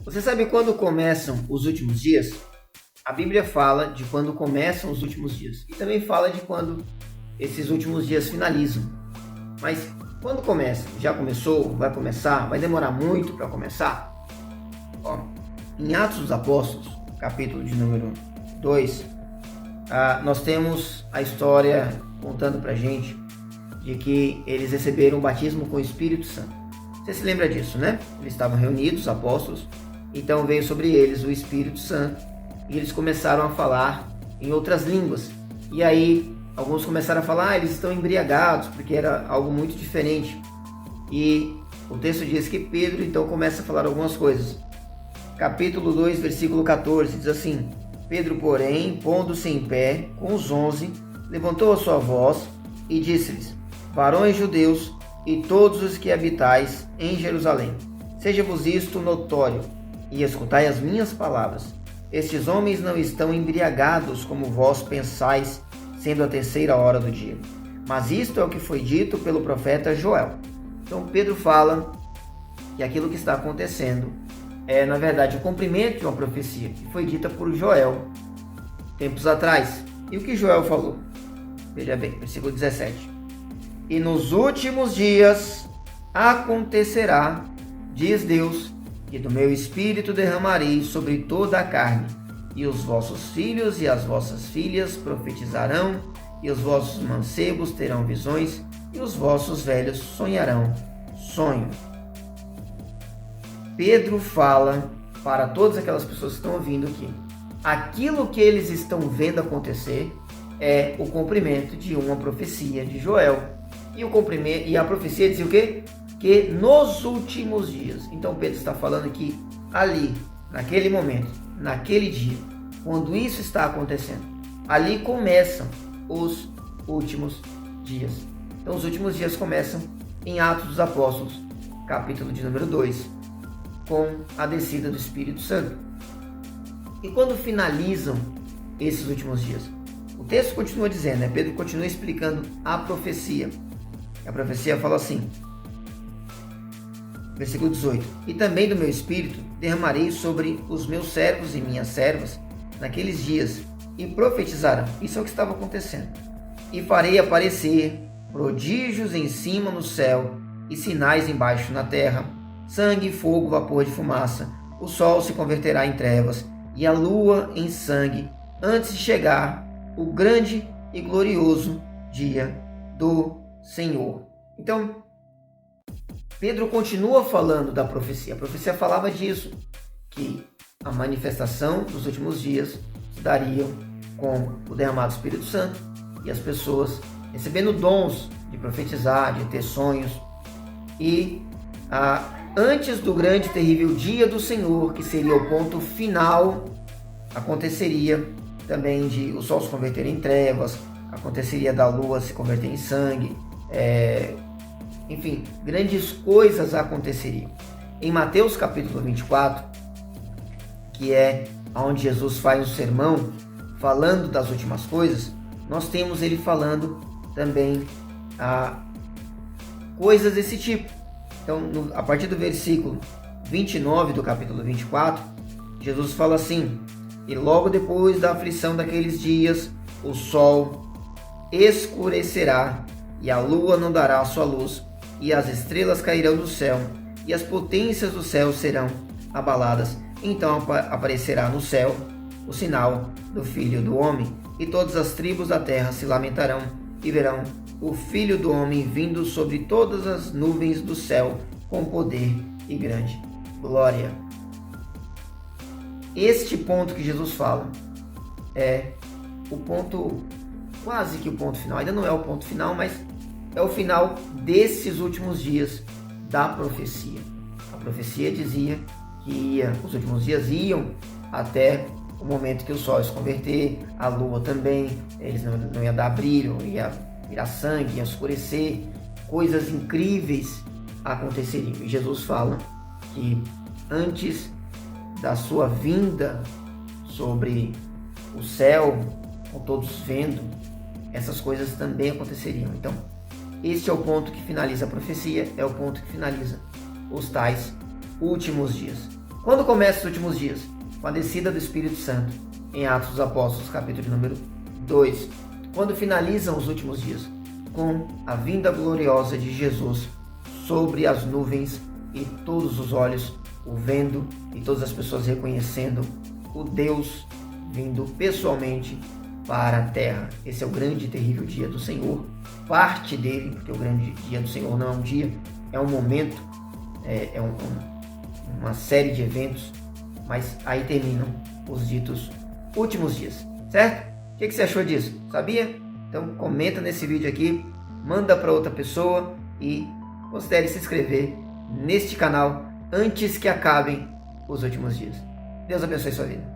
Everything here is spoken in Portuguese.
Você sabe quando começam os últimos dias? A Bíblia fala de quando começam os últimos dias e também fala de quando esses últimos dias finalizam. Mas quando começa? Já começou? Vai começar? Vai demorar muito para começar? Em Atos dos Apóstolos, capítulo de número 2, nós temos a história contando para a gente de que eles receberam o batismo com o Espírito Santo. Você se lembra disso, né? Eles estavam reunidos, os apóstolos, então veio sobre eles o Espírito Santo e eles começaram a falar em outras línguas. E aí alguns começaram a falar, eles estão embriagados, porque era algo muito diferente. E o texto diz que Pedro então começa a falar algumas coisas. Capítulo 2, versículo 14, diz assim: Pedro, porém, pondo-se em pé com os 11, levantou a sua voz e disse-lhes: varões judeus e todos os que habitais em Jerusalém, seja-vos isto notório, e escutai as minhas palavras. Estes homens não estão embriagados como vós pensais, sendo a 3ª hora do dia. Mas isto é o que foi dito pelo profeta Joel. Então Pedro fala que aquilo que está acontecendo é, na verdade, o cumprimento de uma profecia que foi dita por Joel tempos atrás. E o que Joel falou? Veja bem, versículo 17. E nos últimos dias acontecerá, diz Deus, que do meu espírito derramarei sobre toda a carne, e os vossos filhos e as vossas filhas profetizarão, e os vossos mancebos terão visões, e os vossos velhos sonharão sonho. Pedro fala para todas aquelas pessoas que estão ouvindo aqui, aquilo que eles estão vendo acontecer é o cumprimento de uma profecia de Joel. E a profecia dizia o quê? Que nos últimos dias. Então Pedro está falando que ali, naquele momento, naquele dia, quando isso está acontecendo, ali começam os últimos dias. Então os últimos dias começam em Atos dos Apóstolos, capítulo de número 2, com a descida do Espírito Santo. E quando finalizam esses últimos dias? O texto continua dizendo, né? Pedro continua explicando a profecia. A profecia fala assim, versículo 18: e também do meu espírito derramarei sobre os meus servos e minhas servas naqueles dias, e profetizarão. Isso é o que estava acontecendo. E farei aparecer prodígios em cima no céu e sinais embaixo na terra, sangue, fogo, vapor de fumaça. O sol se converterá em trevas e a lua em sangue, antes de chegar o grande e glorioso dia do Senhor. Então, Pedro continua falando da profecia. A profecia falava disso, que a manifestação dos últimos dias se dariam com o derramado Espírito Santo e as pessoas recebendo dons de profetizar, de ter sonhos. E antes do grande e terrível dia do Senhor, que seria o ponto final, aconteceria também de o sol se converter em trevas, aconteceria da lua se converter em sangue, enfim, grandes coisas aconteceriam. Em Mateus capítulo 24, que é onde Jesus faz o sermão falando das últimas coisas, nós temos ele falando também coisas desse tipo. Então, a partir do versículo 29 do capítulo 24, Jesus fala assim: e logo depois da aflição daqueles dias, o sol escurecerá, e a lua não dará a sua luz, e as estrelas cairão do céu, e as potências do céu serão abaladas. Então aparecerá no céu o sinal do Filho do Homem, e todas as tribos da terra se lamentarão, e verão o Filho do Homem vindo sobre todas as nuvens do céu, com poder e grande glória. Este ponto que Jesus fala é o ponto, quase que o ponto final. Ainda não é o ponto final, mas é o final desses últimos dias da profecia. A profecia dizia que os últimos dias iam até o momento que o sol ia se converter, a lua também, eles não ia dar brilho, ia virar sangue, ia escurecer, coisas incríveis aconteceriam. E Jesus fala que antes da sua vinda sobre o céu, com todos vendo, essas coisas também aconteceriam. Então, este é o ponto que finaliza a profecia, é o ponto que finaliza os tais últimos dias. Quando começam os últimos dias? Com a descida do Espírito Santo, em Atos dos Apóstolos, capítulo número 2. Quando finalizam os últimos dias? Com a vinda gloriosa de Jesus sobre as nuvens e todos os olhos o vendo e todas as pessoas reconhecendo o Deus vindo pessoalmente para a terra. Esse é o grande e terrível dia do Senhor. Parte dele, porque o grande dia do Senhor não é um dia, é um momento, uma série de eventos, mas aí terminam os ditos últimos dias, certo? O que você achou disso? Sabia? Então comenta nesse vídeo aqui, manda para outra pessoa e considere se inscrever neste canal antes que acabem os últimos dias. Deus abençoe sua vida.